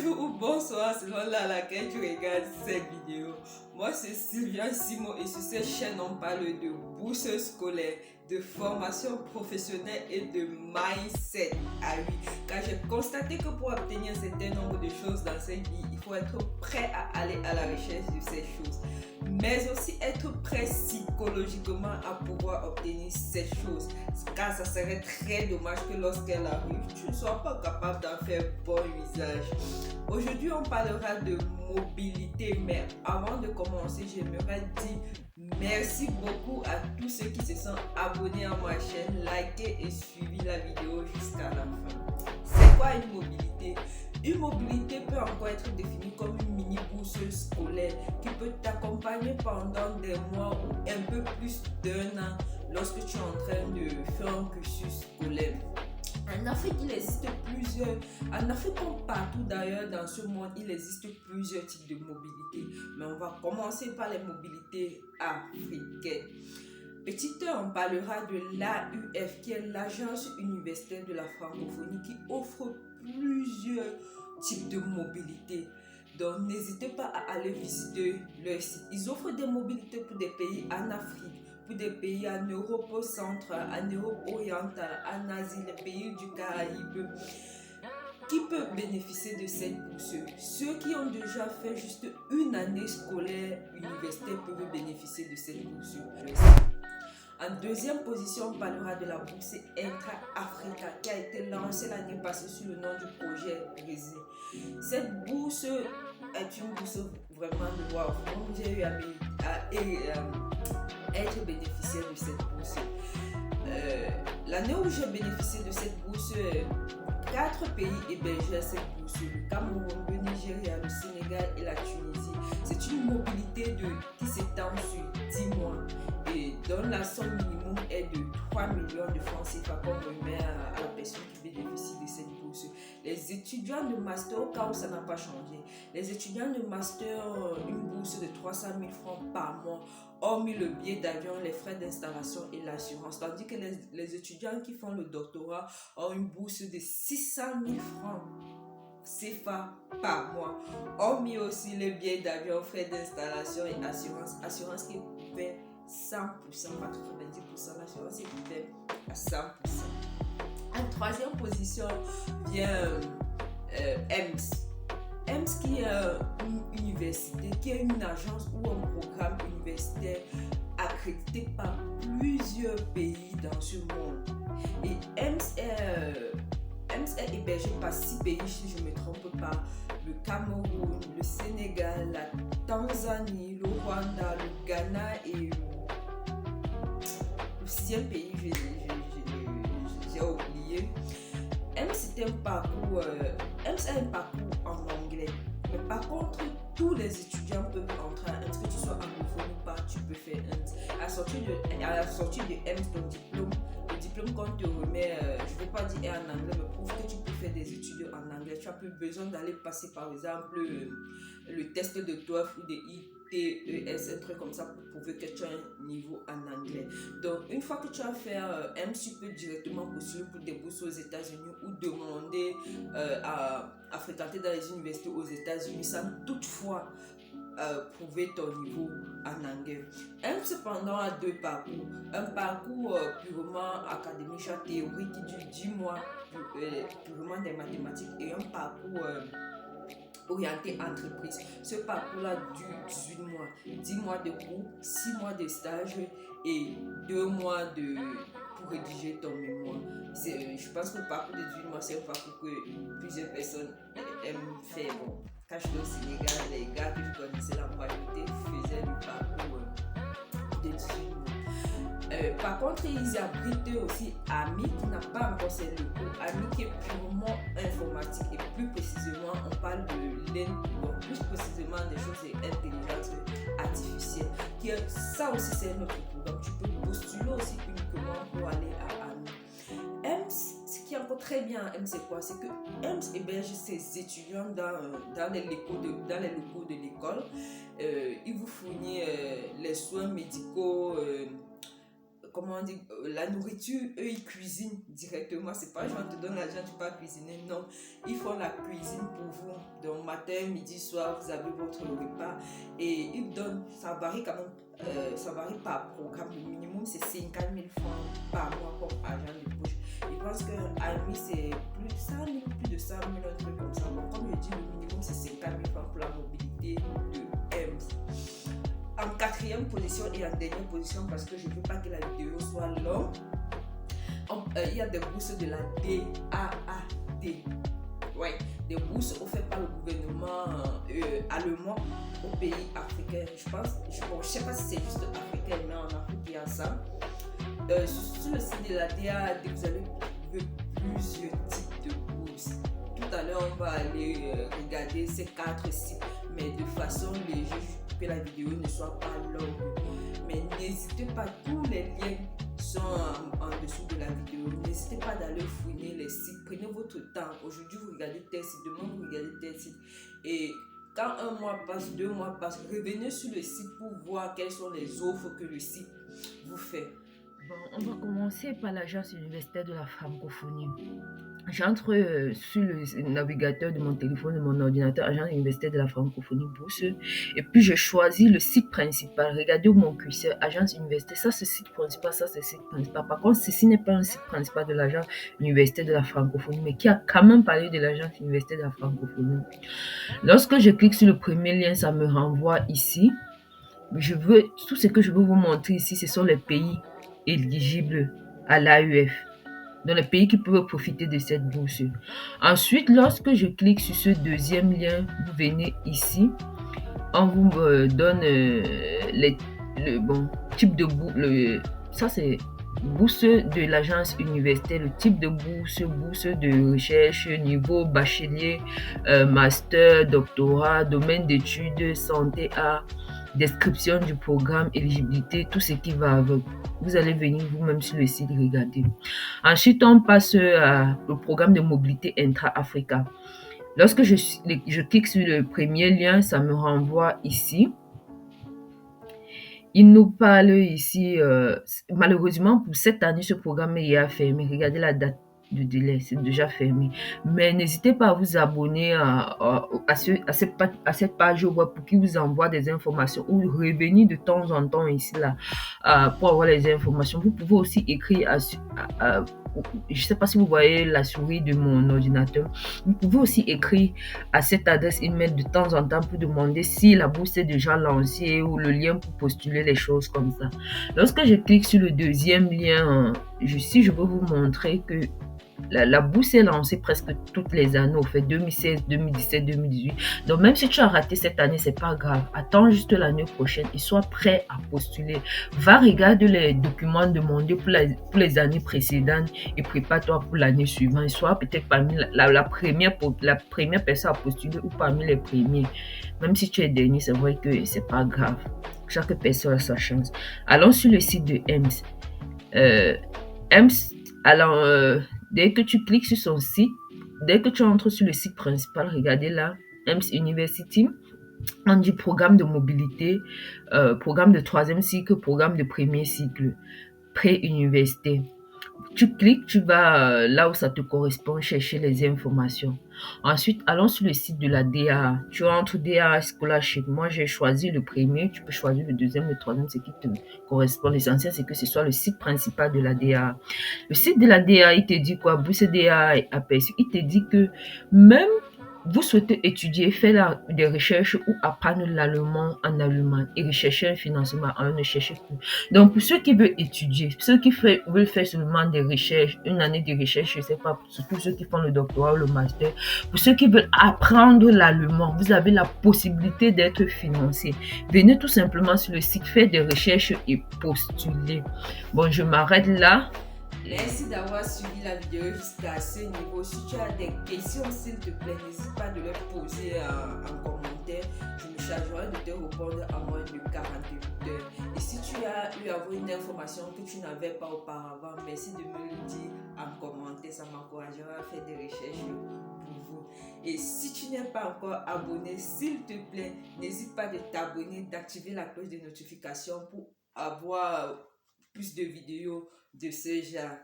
bonjour ou bonsoir selon à laquelle tu regardes cette vidéo. Moi c'est Sylvia Simon et sur cette chaîne on parle de bourse scolaire, de formation professionnelle et de mindset. Ah oui, car j'ai constaté que pour obtenir un certain nombre de choses dans cette vie, il faut être prêt à aller à la recherche de ces choses, mais aussi être prêt psychologiquement à pouvoir obtenir ces choses, car ça serait très dommage que lorsqu'elle arrive, tu ne sois pas capable d'en faire bon usage. Aujourd'hui, on parlera de mobilité, mais avant de commencer, j'aimerais dire merci beaucoup à tous ceux qui se sont abonnés à ma chaîne, liké et suivi la vidéo jusqu'à la fin. C'est quoi une mobilité? Une mobilité peut encore être définie comme une mini bourse scolaire qui peut t'accompagner pendant des mois ou un peu plus d'1 an lorsque tu es en train de faire un cursus scolaire. En Afrique, il existe en Afrique comme partout d'ailleurs dans ce monde, il existe plusieurs types de mobilité. Mais on va commencer par les mobilités africaines. Petit 1, on parlera de l'AUF, qui est l'Agence universitaire de la francophonie, qui offre plusieurs types de mobilité. Donc, n'hésitez pas à aller visiter leur site. Ils offrent des mobilités pour des pays en Afrique, pour des pays en Europe centrale, en Europe orientale, en Asie, les pays du Caraïbe. Qui peut bénéficier de cette bourse? Ceux qui ont déjà fait juste une année scolaire universitaire peuvent bénéficier de cette bourse. En deuxième position, on parlera de la bourse Intra-Africa qui a été lancée l'année passée sous le nom du projet Brésil. Cette bourse est une bourse vraiment de wow. J'ai eu à être bénéficiaire de cette bourse. L'année où j'ai bénéficié de cette bourse, 4 pays hébergeaient cette bourse: le Cameroun, le Nigeria, le Sénégal et la Tunisie. C'est une mobilité qui s'étend sur 10 mois et dont la somme minimum est de 3 millions de francs CFA qu'on remet à la personne qui bénéficie de cette bourse. Les étudiants de master, au cas où ça n'a pas changé, les étudiants de master ont une bourse de 300 000 francs par mois, hormis le billet d'avion, les frais d'installation et l'assurance. Tandis que les étudiants qui font le doctorat ont une bourse de 600 000 francs CFA par mois, hormis aussi les billets d'avion, frais d'installation et assurance qui fait 100%, pas 90%, l'assurance est couverte à 100%. En troisième position vient EMS. EMS qui est une université, qui est une agence ou un programme universitaire accrédité par plusieurs pays dans ce monde. Et EMS est hébergé par 6 pays, si je ne me trompe pas: le Cameroun, le Sénégal, la Tanzanie, le Rwanda, le Ghana et le 6e pays, j'ai oublié. EMS est un parcours en anglais. Mais par contre, tous les étudiants peuvent entrer à EMS, que tu sois anglophone ou pas, tu peux faire EMS. À la sortie de EMS, ton diplôme, le diplôme qu'on te remet, je ne vais pas dire en anglais, mais prouve que tu peux faire des études en anglais. Tu n'as plus besoin d'aller passer par exemple le test de TOEFL ou de ITES, un truc comme ça, pour prouver que tu as un niveau en anglais. Donc, une fois que tu as fait EMS, tu peux directement postuler pour des bourses aux États-Unis ou demander à fréquenter dans les universités aux États-Unis sans toutefois prouver ton niveau en anglais. EMS cependant a 2 parcours. Un parcours purement académique, théorique, qui dure 10 mois, purement des mathématiques, et un parcours orienté entreprise. Ce parcours-là dure 18 mois, 10 mois de cours, 6 mois de stage et 2 mois pour rédiger ton mémoire. Je pense que le parcours de 18 mois, c'est un parcours que plusieurs personnes aiment faire. Bon, quand j'étais au Sénégal, les gars que je connaissais, la majorité faisaient le parcours de 18 mois. Par contre, ils abritent aussi AMI qui n'a pas encore ses locaux. AMI qui est purement informatique et plus précisément, on parle de donc plus précisément des choses d'intelligence artificielle. Ça aussi, c'est notre programme. Tu peux postuler aussi uniquement pour aller à AMI. EMS, ce qui est encore très bien à EMS, c'est quoi? C'est que EMS héberge ses étudiants dans les locaux de l'école. Il vous fournit les soins médicaux, comment on dit, la nourriture, eux ils cuisinent directement. C'est pas genre te donne l'argent, tu peux cuisiner. Non, ils font la cuisine pour vous. Donc matin, midi, soir, vous avez votre repas et ils donnent, ça varie quand même. Ça varie par programme. Le minimum c'est 50 000 francs par mois comme argent de poche. Je pense qu'à mi c'est plus de 100 000, plus de 100 000, un truc comme ça. Donc, comme je dis, le minimum c'est 50 000 francs pour la mobilité de EMS. En quatrième position et en dernière position, parce que je ne veux pas que la vidéo soit longue, il y a des bourses de la DAAD. Ouais, des bourses offertes par le gouvernement allemand aux pays africains. Je ne sais pas si c'est juste africain, mais en Afrique, il y a ça. Sur le site de la DAAD, vous allez trouver plusieurs types de bourses. Tout à l'heure, on va aller regarder ces 4 sites, mais de façon légère, que la vidéo ne soit pas longue. Mais n'hésitez pas, tous les liens sont en dessous de la vidéo. N'hésitez pas d'aller fouiner les sites. Prenez votre temps. Aujourd'hui, vous regardez tel site, demain, vous regardez tel site. Et quand un mois passe, 2 mois passent, revenez sur le site pour voir quelles sont les offres que le site vous fait. Bon, on va commencer par l'Agence universitaire de la francophonie. J'entre sur le navigateur de mon téléphone, de mon ordinateur, Agence universitaire de la francophonie bourse, et puis je choisis le site principal. Regardez où mon curseur, Agence universitaire, ça c'est site principal, ça c'est site principal. Par contre, ceci n'est pas un site principal de l'Agence universitaire de la francophonie, mais qui a quand même parlé de l'Agence universitaire de la francophonie. Lorsque je clique sur le premier lien, ça me renvoie ici. Tout ce que je veux vous montrer ici, ce sont les pays éligibles à l'AEF, dans les pays qui peuvent profiter de cette bourse. Ensuite, lorsque je clique sur ce deuxième lien, vous venez ici, on vous donne le bon type de bourse. Ça, c'est bourse de l'agence universitaire, le type de bourse de recherche, niveau bachelier, master, doctorat, domaine d'études, santé, art, description du programme, éligibilité, tout ce qui va avec. Vous allez venir vous-même sur le site regarder. Ensuite, on passe au programme de mobilité intra-Africa. Lorsque je clique sur le premier lien, ça me renvoie ici. Il nous parle ici, malheureusement pour cette année, ce programme est fermé. Regardez la date de délai, c'est déjà fermé. Mais n'hésitez pas à vous abonner à cette page web pour qu'il vous envoie des informations ou revenir de temps en temps ici là pour avoir les informations. Vous pouvez aussi écrire je ne sais pas si vous voyez la souris de mon ordinateur. Vous pouvez aussi écrire à cette adresse email de temps en temps pour demander si la bourse est déjà lancée ou le lien pour postuler, les choses comme ça. Lorsque je clique sur le deuxième lien, ici, je veux vous montrer que la bourse est lancée presque toutes les années, au fait 2016, 2017, 2018. Donc même si tu as raté cette année, c'est pas grave. Attends juste l'année prochaine et sois prêt à postuler. Va regarder les documents demandés pour les années précédentes et prépare-toi pour l'année suivante. Sois peut-être parmi la première personne à postuler ou parmi les premiers. Même si tu es dernier, c'est vrai que c'est pas grave. Chaque personne a sa chance. Allons sur le site de EMS. EMS, alors, dès que tu cliques sur son site, dès que tu entres sur le site principal, regardez là, EMS University, on dit programme de mobilité, programme de 3e cycle, programme de premier cycle, pré-université. Tu cliques, tu vas là où ça te correspond, chercher les informations. Ensuite, allons sur le site de la DA. Tu entres DA Scholarship. Moi, j'ai choisi le premier. Tu peux choisir le deuxième, le troisième, ce qui te correspond. L'essentiel, c'est que ce soit le site principal de la DA. Le site de la DA, il te dit quoi? Bourse DA aperçu. Il te dit que même vous souhaitez étudier, faire des recherches ou apprendre l'allemand en allemand et rechercher un financement, ne cherchez plus. Donc, pour ceux qui veulent étudier, ceux qui veulent faire seulement des recherches, une année de recherche, je ne sais pas, surtout ceux qui font le doctorat ou le master, pour ceux qui veulent apprendre l'allemand, vous avez la possibilité d'être financé. Venez tout simplement sur le site, faire des recherches et postuler. Bon, je m'arrête là. Merci d'avoir suivi la vidéo jusqu'à ce niveau. Si tu as des questions, s'il te plaît, n'hésite pas de les poser en commentaire. Je me chargerai de te répondre à moins de 48 heures. Et si tu as eu à avoir une information que tu n'avais pas auparavant, merci de me le dire en commentaire. Ça m'encouragera à faire des recherches pour vous. Et si tu n'es pas encore abonné, s'il te plaît, n'hésite pas de t'abonner, d'activer la cloche de notification pour avoir plus de vidéos de ce genre.